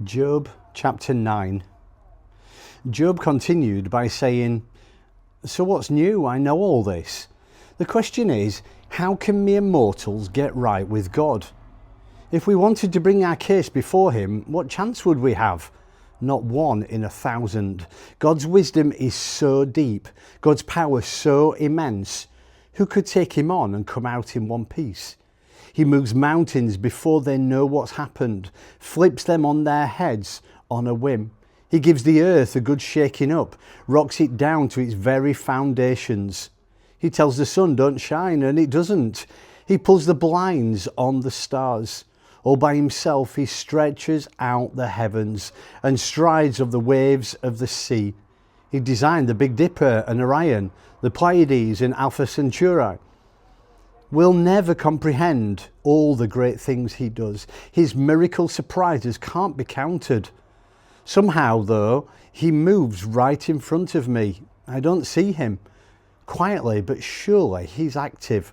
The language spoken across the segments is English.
Job chapter 9. Job continued by saying, "So what's new? I know all this. The question is, how can mere mortals get right with God? If we wanted to bring our case before him, what chance would we have? Not one in 1,000. God's wisdom is so deep, God's power so immense. Who could take him on and come out in one piece? He moves mountains before they know what's happened, flips them on their heads on a whim. He gives the earth a good shaking up, rocks it down to its very foundations. He tells the sun don't shine and it doesn't. He pulls the blinds on the stars. All by himself he stretches out the heavens and strides of the waves of the sea. He designed the Big Dipper and Orion, the Pleiades and Alpha Centauri. We'll never comprehend all the great things he does. His miracle surprises can't be counted. Somehow, though, he moves right in front of me. I don't see him. Quietly, but surely he's active,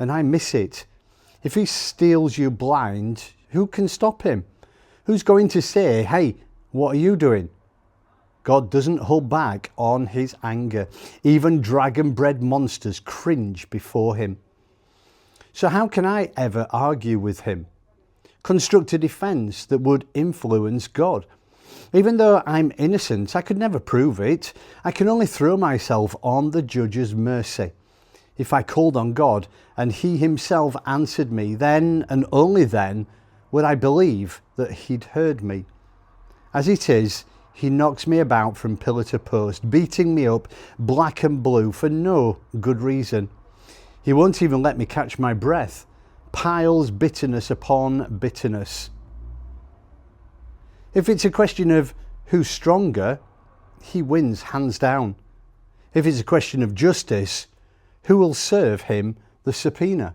and I miss it. If he steals you blind, who can stop him? Who's going to say, "Hey, what are you doing?" God doesn't hold back on his anger. Even dragon-bred monsters cringe before him. So how can I ever argue with him? Construct a defense that would influence God. Even though I'm innocent, I could never prove it. I can only throw myself on the judge's mercy. If I called on God and he himself answered me, then and only then would I believe that he'd heard me. As it is, he knocks me about from pillar to post, beating me up black and blue for no good reason. He won't even let me catch my breath, piles bitterness upon bitterness. If it's a question of who's stronger, he wins hands down. If it's a question of justice, who will serve him the subpoena?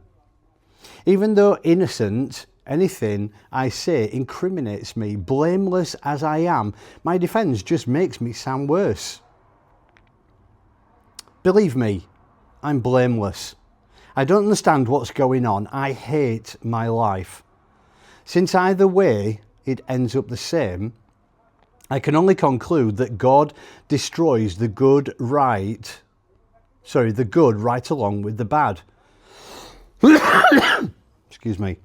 Even though innocent, anything I say incriminates me. Blameless as I am, my defense just makes me sound worse. Believe me, I'm blameless. I don't understand what's going on. I hate my life. Since either way it ends up the same, I can only conclude that God destroys the good right along with the bad. Excuse me.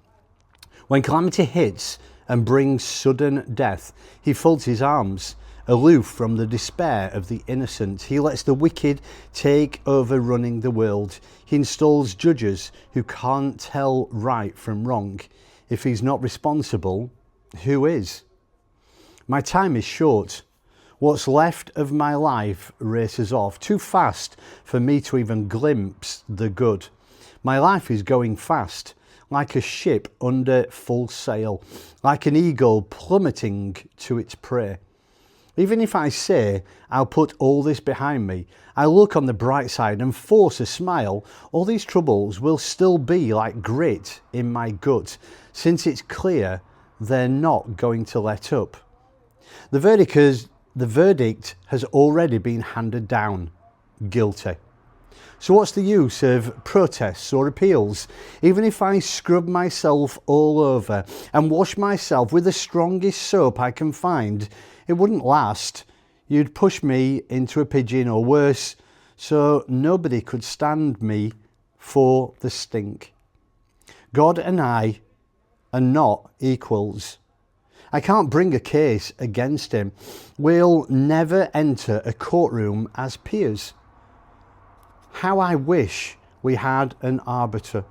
When calamity hits and brings sudden death, he folds his arms, aloof from the despair of the innocent. He lets the wicked take over running the world. He installs judges who can't tell right from wrong. If he's not responsible, who is? My time is short. What's left of my life races off too fast for me to even glimpse the good. My life is going fast, like a ship under full sail, like an eagle plummeting to its prey. Even if I say I'll put all this behind me, I look on the bright side and force a smile, all these troubles will still be like grit in my gut, since it's clear they're not going to let up. The verdict has already been handed down. Guilty. So what's the use of protests or appeals? Even if I scrub myself all over and wash myself with the strongest soap I can find, it wouldn't last. You'd push me into a pigeon or worse, so nobody could stand me for the stink. God and I are not equals. I can't bring a case against him. We'll never enter a courtroom as peers. How I wish we had an arbiter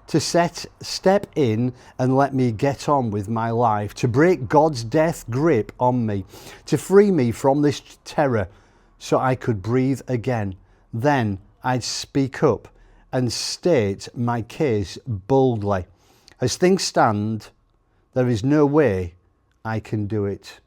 to step in and let me get on with my life, to break God's death grip on me, to free me from this terror so I could breathe again. Then I'd speak up and state my case boldly. As things stand, there is no way I can do it.